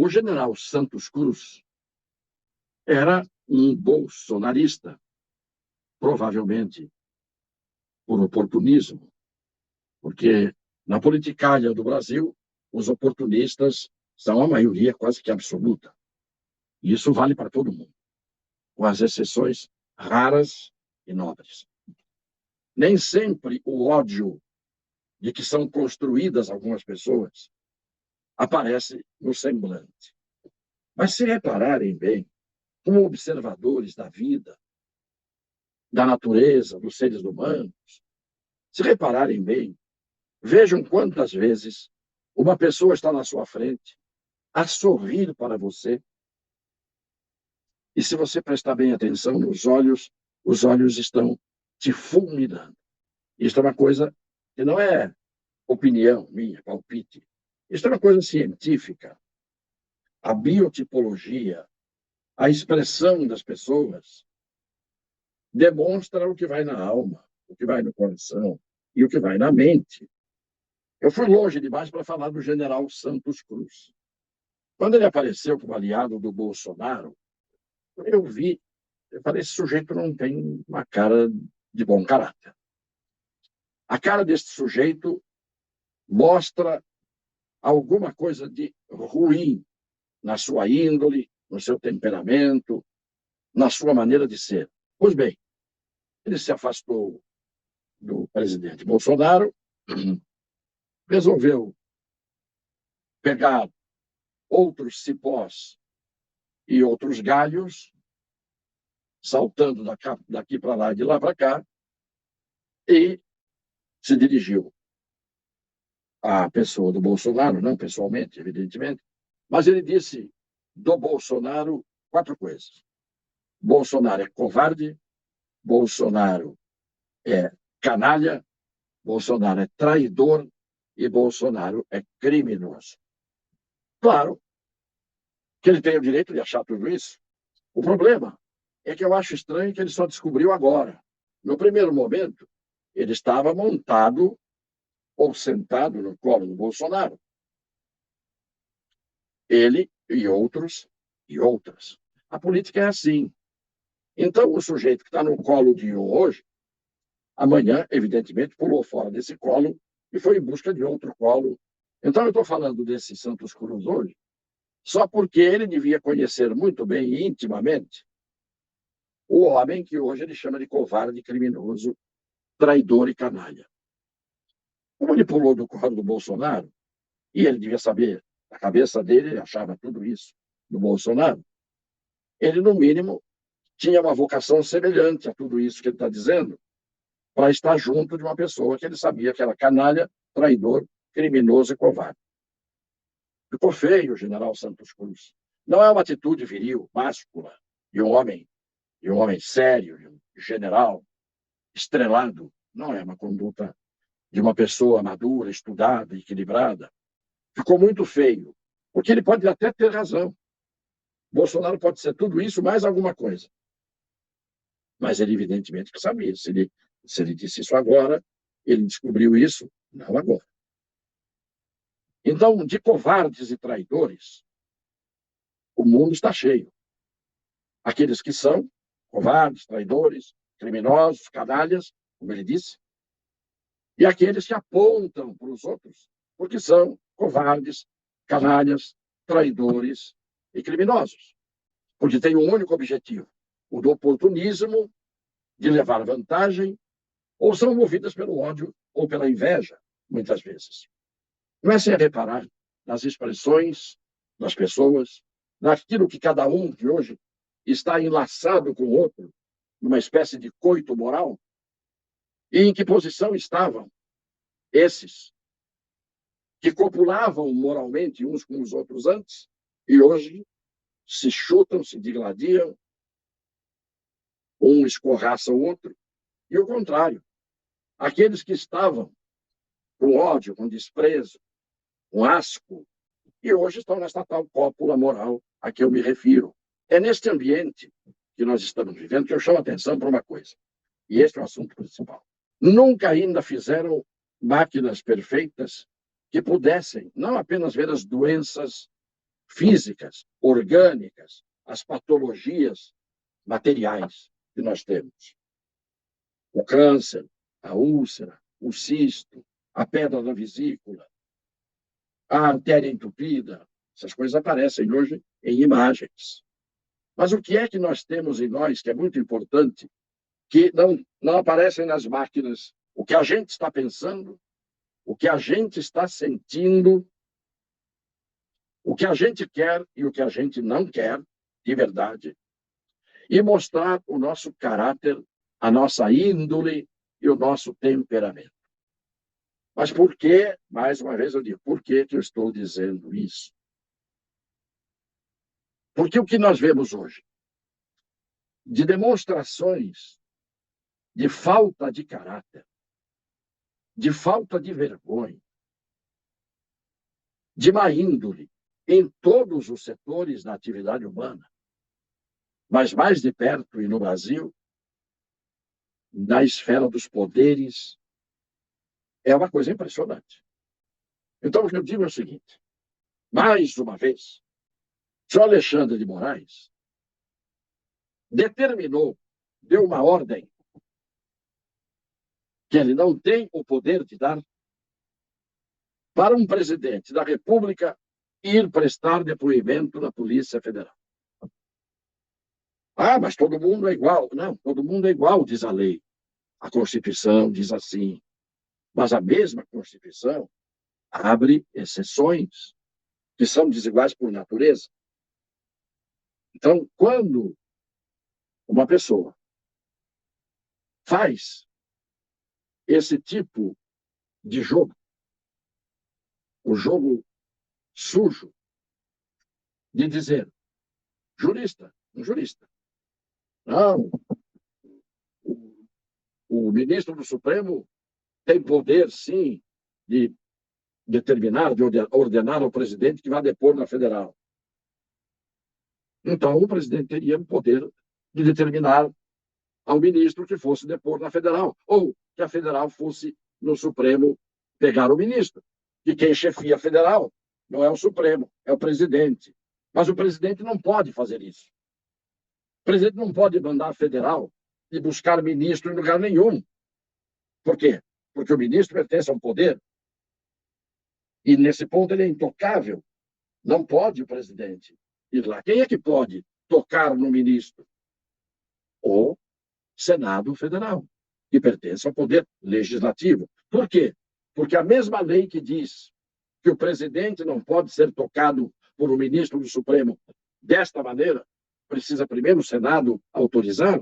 O general Santos Cruz era um bolsonarista, provavelmente por oportunismo, porque na politicagem do Brasil, os oportunistas são a maioria quase que absoluta. E isso vale para todo mundo, com as exceções raras e nobres. Nem sempre o ódio de que são construídas algumas pessoas aparece no semblante. Mas se repararem bem, como observadores da vida, da natureza, dos seres humanos, se repararem bem, vejam quantas vezes uma pessoa está na sua frente a sorrir para você. E se você prestar bem atenção nos olhos, os olhos estão te fulminando. Isso é uma coisa que não é opinião minha, palpite. Isso é uma coisa científica. A biotipologia, a expressão das pessoas demonstra o que vai na alma, o que vai no coração e o que vai na mente. Eu fui longe demais para falar do general Santos Cruz. Quando ele apareceu como aliado do Bolsonaro, eu falei, esse sujeito não tem uma cara de bom caráter. A cara deste sujeito mostra alguma coisa de ruim na sua índole, no seu temperamento, na sua maneira de ser. Pois bem, ele se afastou do presidente Bolsonaro, resolveu pegar outros cipós e outros galhos, saltando daqui para lá e de lá para cá, e se dirigiu à pessoa do Bolsonaro, não pessoalmente, evidentemente, mas ele disse do Bolsonaro 4 coisas. Bolsonaro é covarde, Bolsonaro é canalha, Bolsonaro é traidor e Bolsonaro é criminoso. Claro que ele tem o direito de achar tudo isso. O problema é que eu acho estranho que ele só descobriu agora. No primeiro momento, ele estava montado ou sentado no colo do Bolsonaro. Ele e outros e outras. A política é assim. Então, o sujeito que está no colo de um hoje, amanhã, evidentemente, pulou fora desse colo e foi em busca de outro colo. Então, eu estou falando desse Santos Cruz hoje só porque ele devia conhecer muito bem e intimamente o homem que hoje ele chama de covarde, criminoso, traidor e canalha. Como ele pulou do colo do Bolsonaro, e ele devia saber, a cabeça dele ele achava tudo isso do Bolsonaro, ele, no mínimo, tinha uma vocação semelhante a tudo isso que ele está dizendo, para estar junto de uma pessoa que ele sabia que era canalha, traidor, criminoso e covarde. Ficou feio o general Santos Cruz. Não é uma atitude viril, máscula, de um homem sério, de um general estrelado. Não é uma conduta de uma pessoa madura, estudada, equilibrada. Ficou muito feio, porque ele pode até ter razão. Bolsonaro pode ser tudo isso, mais alguma coisa. Mas ele, evidentemente, que sabia. Se ele disse isso agora, ele descobriu isso, não agora. Então, de covardes e traidores, o mundo está cheio. Aqueles que são covardes, traidores, criminosos, canalhas, como ele disse, e aqueles que apontam para os outros, porque são covardes, canalhas, traidores e criminosos. Porque têm um único objetivo, o do oportunismo, de levar vantagem, ou são movidas pelo ódio ou pela inveja, muitas vezes. Comecem a reparar nas expressões das pessoas, naquilo que cada um de hoje está enlaçado com o outro, numa espécie de coito moral, e em que posição estavam esses que copulavam moralmente uns com os outros antes, e hoje se chutam, se digladiam, um escorraça o outro, e o contrário. Aqueles que estavam com ódio, com desprezo, com asco, e hoje estão nesta tal cópula moral a que eu me refiro. É neste ambiente que nós estamos vivendo que eu chamo a atenção para uma coisa, e este é o assunto principal. Nunca ainda fizeram máquinas perfeitas que pudessem não apenas ver as doenças físicas, orgânicas, as patologias materiais que nós temos. O câncer, a úlcera, o cisto, a pedra na vesícula, a artéria entupida, essas coisas aparecem hoje em imagens. Mas o que é que nós temos em nós, que é muito importante, que não aparecem nas máquinas? O que a gente está pensando, o que a gente está sentindo, o que a gente quer e o que a gente não quer, de verdade, e mostrar o nosso caráter, a nossa índole e o nosso temperamento. Mas por que, mais uma vez eu digo, por que eu estou dizendo isso? Porque o que nós vemos hoje de demonstrações de falta de caráter, de falta de vergonha, de má índole em todos os setores da atividade humana, mas mais de perto e no Brasil, na esfera dos poderes, é uma coisa impressionante. Então, o que eu digo é o seguinte, mais uma vez, o senhor Alexandre de Moraes determinou, deu uma ordem que ele não tem o poder de dar para um presidente da República ir prestar depoimento na Polícia Federal. Ah, mas todo mundo é igual. Não, todo mundo é igual, diz a lei. A Constituição diz assim. Mas a mesma Constituição abre exceções que são desiguais por natureza. Então, quando uma pessoa faz esse tipo de jogo, o jogo sujo, de dizer, um jurista, não, o ministro do Supremo tem poder, sim, de determinar, de ordenar ao presidente que vá depor na federal. Então, o presidente teria o poder de determinar ao ministro que fosse depor na federal, ou que a federal fosse no Supremo pegar o ministro, que quem chefia a federal não é o Supremo, é o presidente. Mas o presidente não pode fazer isso. O presidente não pode mandar a federal e buscar ministro em lugar nenhum. Por quê? Porque o ministro pertence a um poder e, nesse ponto, ele é intocável. Não pode o presidente ir lá. Quem é que pode tocar no ministro? O Senado Federal, que pertence ao poder legislativo. Por quê? Porque a mesma lei que diz que o presidente não pode ser tocado por um ministro do Supremo desta maneira, precisa primeiro o Senado autorizar.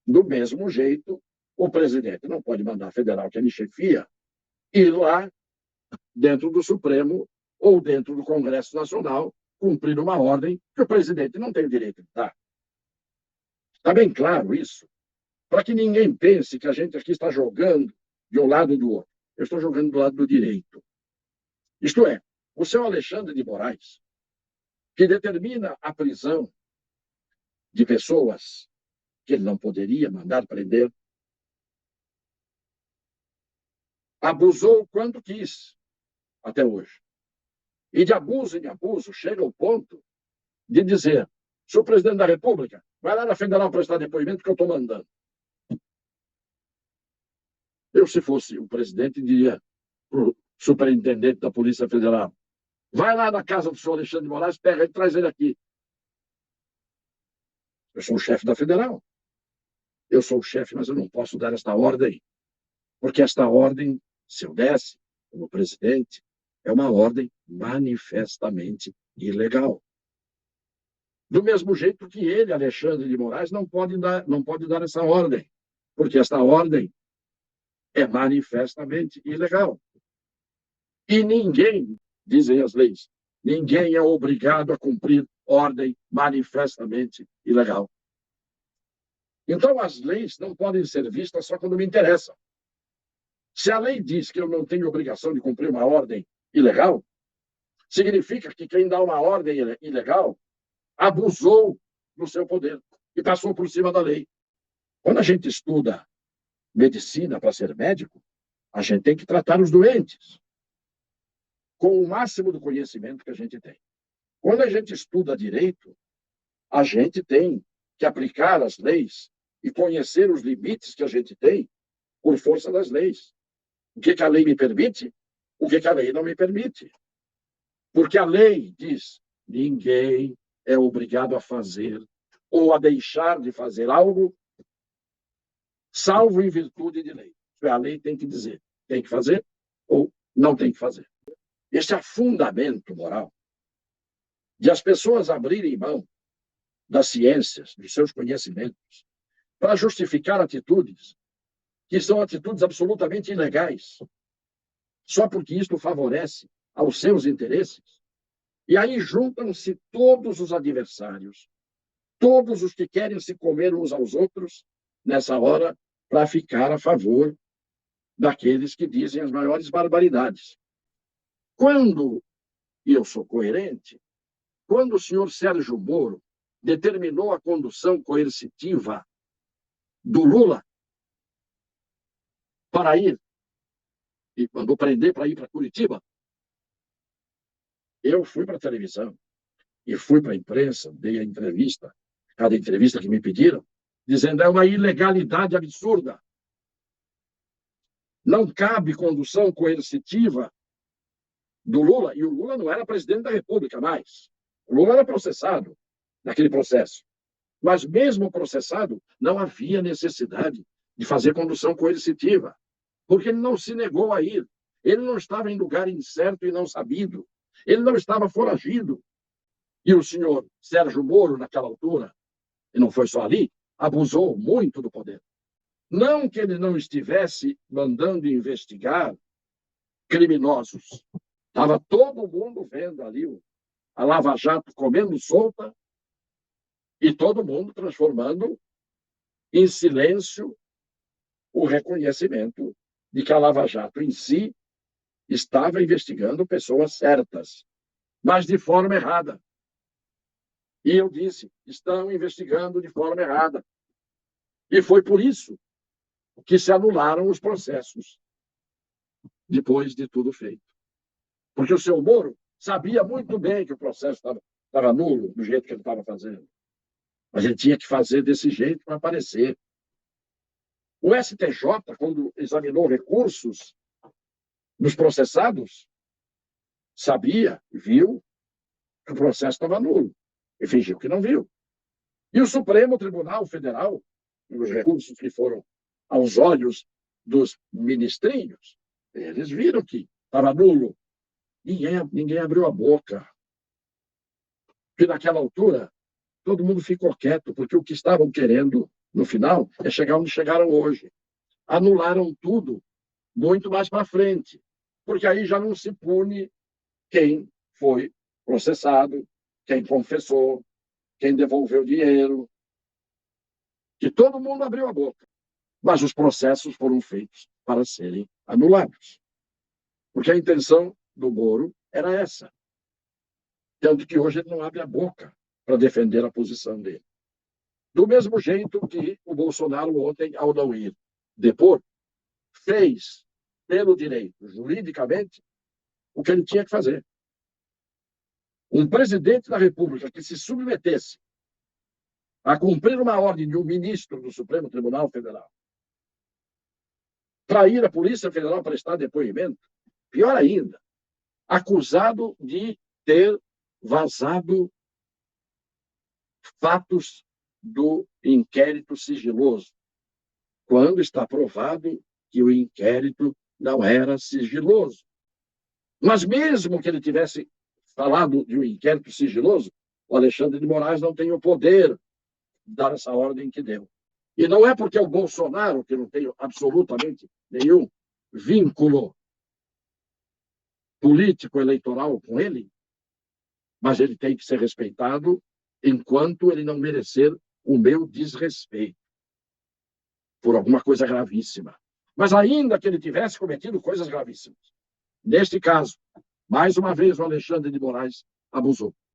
Do mesmo jeito, o presidente não pode mandar a federal, que ele chefia, ir lá dentro do Supremo ou dentro do Congresso Nacional cumprir uma ordem que o presidente não tem o direito de dar. Está bem claro isso? Para que ninguém pense que a gente aqui está jogando de um lado ou do outro. Eu estou jogando do lado do direito. Isto é, o senhor Alexandre de Moraes, que determina a prisão de pessoas que ele não poderia mandar prender, abusou quando quis, até hoje. E de abuso em abuso, chega ao ponto de dizer, senhor presidente da República, vai lá na federal prestar depoimento que eu estou mandando. Eu, se fosse o presidente, diria para o superintendente da Polícia Federal, vai lá na casa do senhor Alexandre de Moraes, pega ele e traz ele aqui. Eu sou o chefe da federal. Eu sou o chefe, mas eu não posso dar esta ordem. Porque esta ordem, se eu desse como presidente, é uma ordem manifestamente ilegal. Do mesmo jeito que ele, Alexandre de Moraes, não pode dar essa ordem. Porque esta ordem é manifestamente ilegal. E ninguém, dizem as leis, ninguém é obrigado a cumprir ordem manifestamente ilegal. Então, as leis não podem ser vistas só quando me interessam. Se a lei diz que eu não tenho obrigação de cumprir uma ordem ilegal, significa que quem dá uma ordem ilegal abusou do seu poder e passou por cima da lei. Quando a gente estuda medicina para ser médico, a gente tem que tratar os doentes. com o máximo do conhecimento que a gente tem. Quando a gente estuda direito, a gente tem que aplicar as leis e conhecer os limites que a gente tem por força das leis. O que a lei me permite, o que a lei não me permite. Porque a lei diz: ninguém é obrigado a fazer ou a deixar de fazer algo, salvo em virtude de lei. A lei tem que dizer, tem que fazer ou não tem que fazer. Este é o fundamento moral de as pessoas abrirem mão das ciências, dos seus conhecimentos, para justificar atitudes que são atitudes absolutamente ilegais, só porque isto favorece aos seus interesses. E aí juntam-se todos os adversários, todos os que querem se comer uns aos outros, nessa hora, para ficar a favor daqueles que dizem as maiores barbaridades. Quando, e eu sou coerente, quando o senhor Sérgio Moro determinou a condução coercitiva do Lula para ir, e mandou prender para ir para Curitiba, eu fui para a televisão e fui para a imprensa, dei a entrevista, cada entrevista que me pediram, dizendo: é uma ilegalidade absurda. Não cabe condução coercitiva do Lula, e o Lula não era presidente da República mais. O Lula era processado naquele processo. Mas mesmo processado, não havia necessidade de fazer condução coercitiva, porque ele não se negou a ir. Ele não estava em lugar incerto e não sabido. Ele não estava foragido. E o senhor Sérgio Moro, naquela altura, e não foi só ali, abusou muito do poder. Não que ele não estivesse mandando investigar criminosos. Estava todo mundo vendo ali a Lava Jato comendo solta e todo mundo transformando em silêncio o reconhecimento de que a Lava Jato em si estava investigando pessoas certas, mas de forma errada. E eu disse: estão investigando de forma errada. E foi por isso que se anularam os processos depois de tudo feito. Porque o seu Moro sabia muito bem que o processo estava nulo, do jeito que ele estava fazendo. Mas ele tinha que fazer desse jeito para aparecer. O STJ, quando examinou recursos dos processados, sabia, viu que o processo estava nulo. E fingiu que não viu. E o Supremo Tribunal Federal, os recursos que foram aos olhos dos ministrinhos, eles viram que estava nulo. Ninguém abriu a boca. Porque naquela altura, todo mundo ficou quieto, porque o que estavam querendo, no final, é chegar onde chegaram hoje. Anularam tudo muito mais para frente, porque aí já não se pune quem foi processado, quem confessou, quem devolveu dinheiro, que todo mundo abriu a boca. Mas os processos foram feitos para serem anulados. Porque a intenção do Moro era essa. Tanto que hoje ele não abre a boca para defender a posição dele. Do mesmo jeito que o Bolsonaro ontem, ao não ir depor, fez, pelo direito, juridicamente, o que ele tinha que fazer. Um presidente da República que se submetesse a cumprir uma ordem de um ministro do Supremo Tribunal Federal para ir à Polícia Federal prestar depoimento, pior ainda, acusado de ter vazado fatos do inquérito sigiloso, quando está provado que o inquérito não era sigiloso. Mas mesmo que ele tivesse falado de um inquérito sigiloso, o Alexandre de Moraes não tem o poder de dar essa ordem que deu. E não é porque o Bolsonaro, que não tem absolutamente nenhum vínculo político eleitoral com ele, mas ele tem que ser respeitado enquanto ele não merecer o meu desrespeito por alguma coisa gravíssima. Mas ainda que ele tivesse cometido coisas gravíssimas, neste caso, mais uma vez o Alexandre de Moraes abusou.